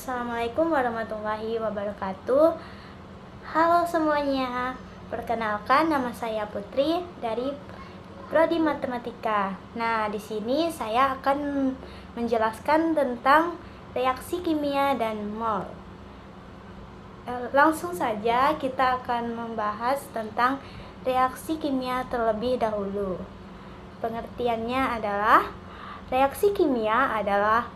Assalamualaikum warahmatullahi wabarakatuh. Halo semuanya, perkenalkan nama saya Putri dari Prodi Matematika. Nah, di sini saya akan menjelaskan tentang reaksi kimia dan mol. Langsung saja kita akan membahas tentang reaksi kimia terlebih dahulu. Pengertiannya adalah reaksi kimia adalah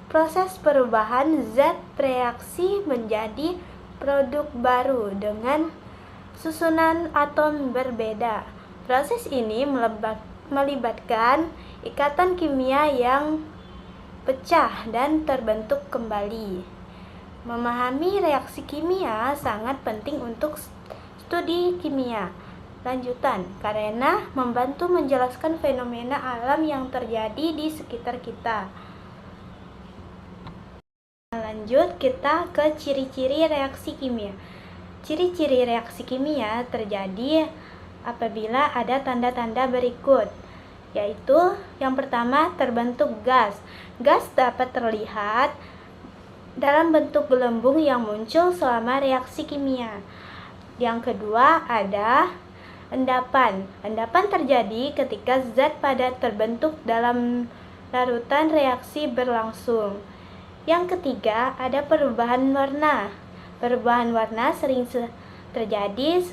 proses perubahan zat bereaksi menjadi produk baru dengan susunan atom berbeda. Proses ini melibatkan ikatan kimia yang pecah dan terbentuk kembali. Memahami reaksi kimia sangat penting untuk studi kimia lanjutan karena membantu menjelaskan fenomena alam yang terjadi di sekitar kita. Lanjut kita ke ciri-ciri reaksi kimia. Ciri-ciri reaksi kimia terjadi apabila ada tanda-tanda berikut, yaitu yang pertama terbentuk gas. Gas dapat terlihat dalam bentuk gelembung yang muncul selama reaksi kimia. Yang kedua ada endapan. Endapan terjadi ketika zat padat terbentuk dalam larutan reaksi berlangsung. Yang ketiga, ada perubahan warna. Perubahan warna sering terjadi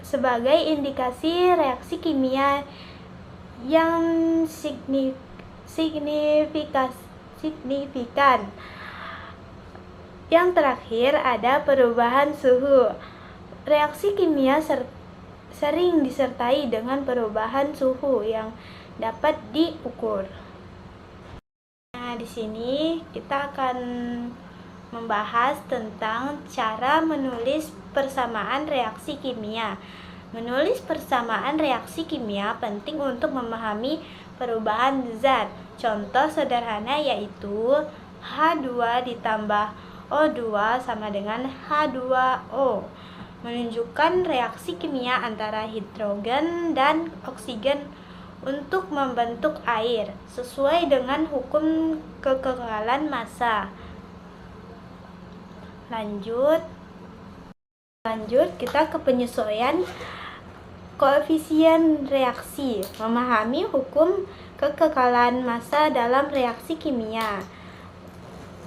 sebagai indikasi reaksi kimia yang signifikan. Yang terakhir, ada perubahan suhu. Reaksi kimia sering disertai dengan perubahan suhu yang dapat diukur. Nah, di sini kita akan membahas tentang cara menulis persamaan reaksi kimia. Menulis persamaan reaksi kimia penting untuk memahami perubahan zat. Contoh sederhana yaitu H2 ditambah O2 sama dengan H2O. Menunjukkan reaksi kimia antara hidrogen dan oksigen untuk membentuk air sesuai dengan hukum kekekalan massa. Lanjut kita ke penyesuaian koefisien reaksi. Memahami hukum kekekalan massa dalam reaksi kimia.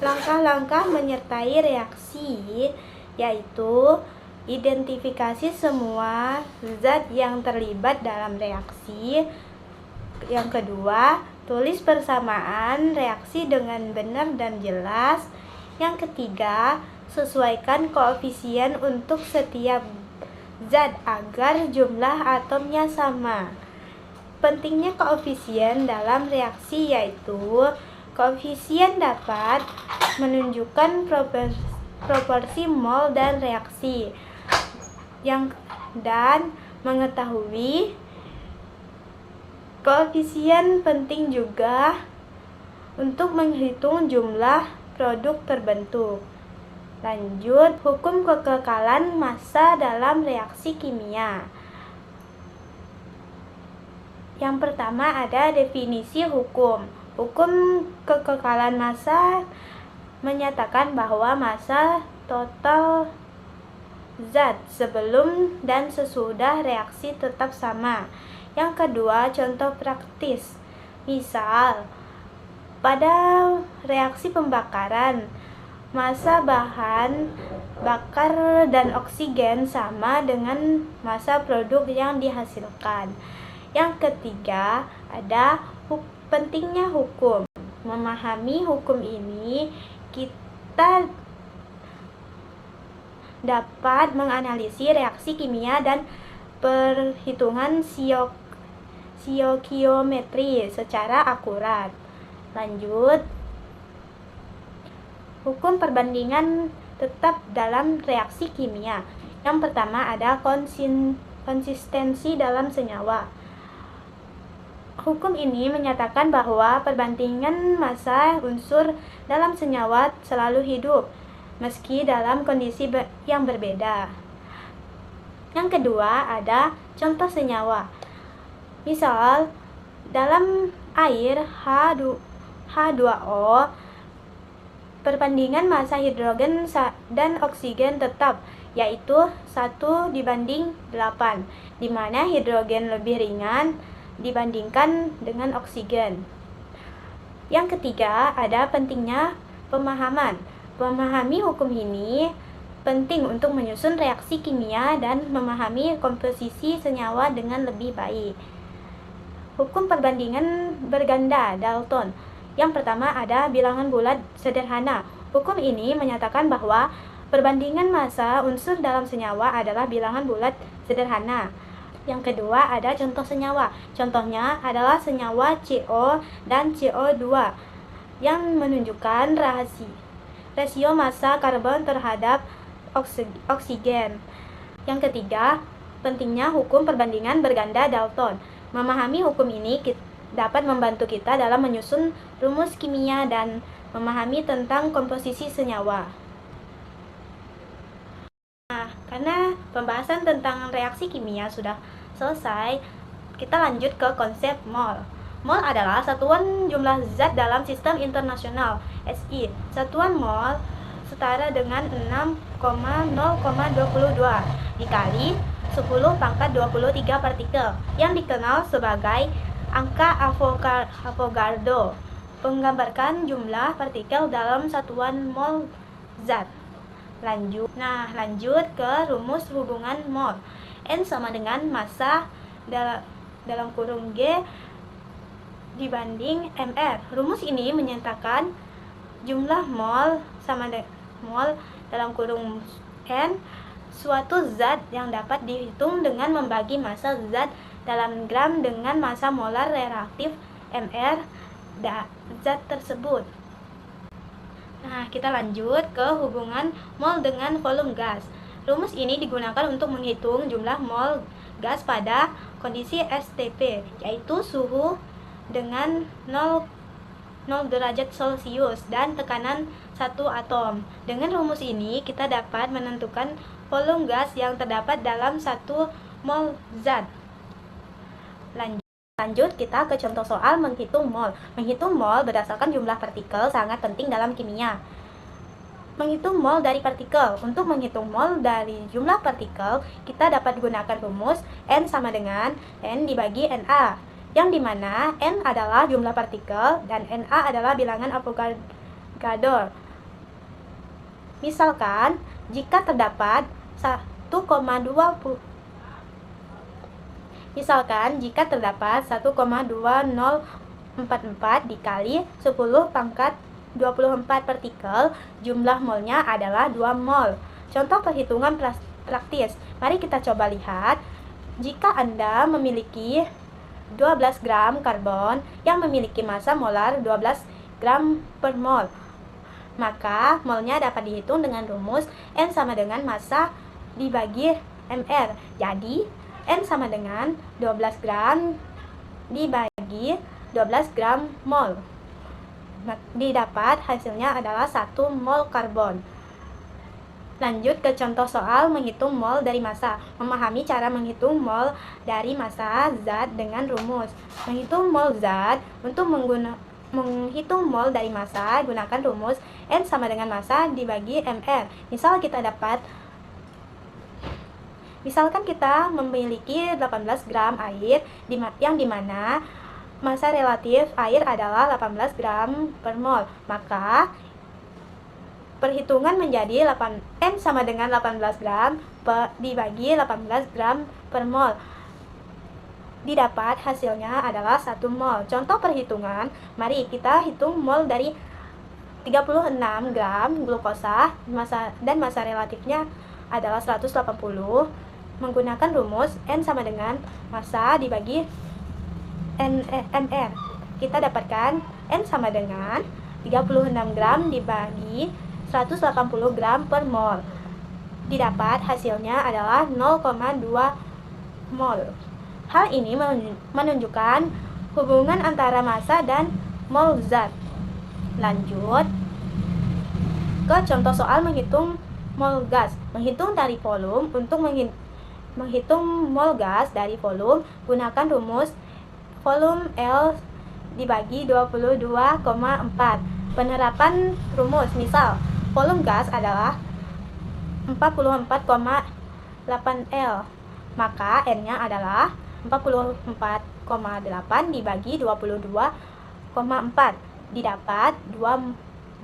Langkah-langkah menyertai reaksi yaitu identifikasi semua zat yang terlibat dalam reaksi. Yang kedua, tulis persamaan reaksi dengan benar dan jelas. Yang ketiga, sesuaikan koefisien untuk setiap zat agar jumlah atomnya sama. Pentingnya koefisien dalam reaksi yaitu koefisien dapat menunjukkan proporsi mol dan reaksi dan mengetahui koefisien penting juga untuk menghitung jumlah produk terbentuk. Lanjut, hukum kekekalan massa dalam reaksi kimia. Yang pertama ada definisi hukum. Hukum kekekalan massa menyatakan bahwa massa total zat sebelum dan sesudah reaksi tetap sama. Yang kedua, contoh praktis. Misal, pada reaksi pembakaran, massa bahan bakar dan oksigen sama dengan massa produk yang dihasilkan. Yang ketiga, ada pentingnya hukum. Memahami hukum ini, kita dapat menganalisis reaksi kimia dan perhitungan stoikiometri secara akurat. Lanjut, hukum perbandingan tetap dalam reaksi kimia. Yang pertama ada konsistensi dalam senyawa. Hukum ini menyatakan bahwa perbandingan massa unsur dalam senyawa selalu hidup, meski dalam kondisi yang berbeda. Yang kedua ada contoh senyawa. Misal, dalam air H2O Perbandingan massa hidrogen dan oksigen tetap, yaitu 1:8, di mana hidrogen lebih ringan dibandingkan dengan oksigen. Yang ketiga, ada pentingnya pemahaman. Memahami hukum ini penting untuk menyusun reaksi kimia dan memahami komposisi senyawa dengan lebih baik. Hukum perbandingan berganda Dalton. Yang pertama ada bilangan bulat sederhana. Hukum ini menyatakan bahwa perbandingan massa unsur dalam senyawa adalah bilangan bulat sederhana. Yang kedua ada contoh senyawa. Contohnya adalah senyawa CO dan CO2 yang menunjukkan rasio massa karbon terhadap oksigen. Yang ketiga, pentingnya hukum perbandingan berganda Dalton. Memahami hukum ini dapat membantu kita dalam menyusun rumus kimia dan memahami tentang komposisi senyawa. Nah, karena pembahasan tentang reaksi kimia sudah selesai, kita lanjut ke konsep mol. Mol adalah satuan jumlah zat dalam sistem internasional SI. Satuan mol setara dengan 6,022 dikali 10⁻23 partikel yang dikenal sebagai angka Avogadro, menggambarkan jumlah partikel dalam satuan mol zat. Lanjut ke rumus hubungan mol. N sama dengan massa dalam kurung G dibanding mR. Rumus ini menyatakan jumlah mol sama dengan mol dalam kurung N suatu zat yang dapat dihitung dengan membagi massa zat dalam gram dengan massa molar reaktif mR zat tersebut. Nah, kita lanjut ke hubungan mol dengan volume gas. Rumus ini digunakan untuk menghitung jumlah mol gas pada kondisi STP, yaitu suhu dengan 0 derajat Celcius dan tekanan 1 atom. Dengan rumus ini, kita dapat menentukan volume gas yang terdapat dalam 1 mol zat. Lanjut kita ke contoh soal menghitung mol. Menghitung mol berdasarkan jumlah partikel sangat penting dalam kimia. Menghitung mol dari partikel. Untuk menghitung mol dari jumlah partikel, kita dapat gunakan rumus N sama dengan N dibagi Na, yang dimana N adalah jumlah partikel dan Na adalah bilangan Avogadro. Misalkan, jika terdapat 1,2044 dikali 10⁻24 partikel, jumlah molnya adalah 2 mol. Contoh perhitungan praktis. Mari kita coba lihat. Jika Anda memiliki 12 gram karbon yang memiliki massa molar 12 gram per mol, maka molnya dapat dihitung dengan rumus N sama dengan massa dibagi mR. Jadi, N sama dengan 12 gram dibagi 12 gram mol. Didapat hasilnya adalah 1 mol karbon. Lanjut ke contoh soal menghitung mol dari massa. Memahami cara menghitung mol dari massa zat dengan rumus. Menghitung mol zat. Untuk menghitung mol dari massa, gunakan rumus N sama dengan massa dibagi mR. Misalkan kita memiliki 18 gram air yang dimana massa relatif air adalah 18 gram per mol, maka perhitungan menjadi N sama dengan 18 gram dibagi 18 gram per mol. Didapat hasilnya adalah 1 mol. Contoh perhitungan, mari kita hitung mol dari 36 gram glukosa dan massa relatifnya adalah 180 menggunakan rumus N sama dengan massa dibagi mR. Kita dapatkan N sama dengan 36 gram dibagi 180 gram per mol. Didapat hasilnya adalah 0,2 mol. Hal ini menunjukkan hubungan antara massa dan mol zat. Lanjut ke contoh soal menghitung mol gas. Menghitung dari volume. Untuk menghitung mol gas dari volume, gunakan rumus volume L dibagi 22,4. Penerapan rumus, misal volume gas adalah 44,8 L, maka N-nya adalah 44,8 dibagi 22,4,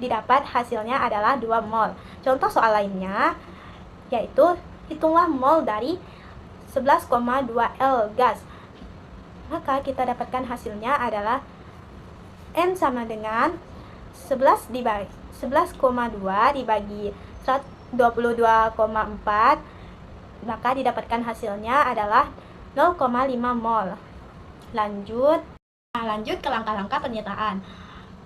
didapat hasilnya adalah 2 mol. Contoh soal lainnya yaitu hitunglah mol dari 11,2 L gas. Maka kita dapatkan hasilnya adalah N sama dengan 11,2 dibagi 22,4, maka didapatkan hasilnya adalah 0,5 mol. Lanjut ke langkah-langkah penyitaan.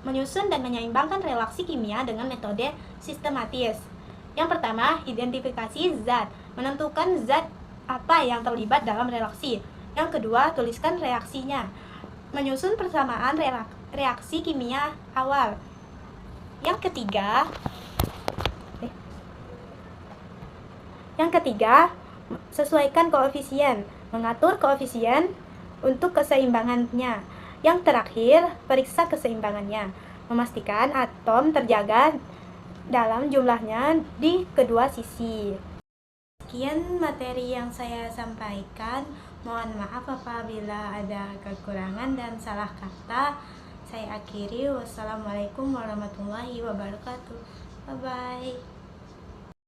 Menyusun dan menyeimbangkan reaksi kimia dengan metode sistematis. Yang pertama, identifikasi zat. Menentukan zat apa yang terlibat dalam reaksi. Yang kedua, tuliskan reaksinya. Menyusun persamaan reaksi kimia awal. Yang ketiga, sesuaikan koefisien. Mengatur koefisien untuk keseimbangannya. Yang terakhir, periksa keseimbangannya. Memastikan atom terjaga dalam jumlahnya di kedua sisi. Sekian materi yang saya sampaikan. Mohon maaf apabila ada kekurangan dan salah kata. Saya akhiri. Wassalamualaikum warahmatullahi wabarakatuh. Bye-bye.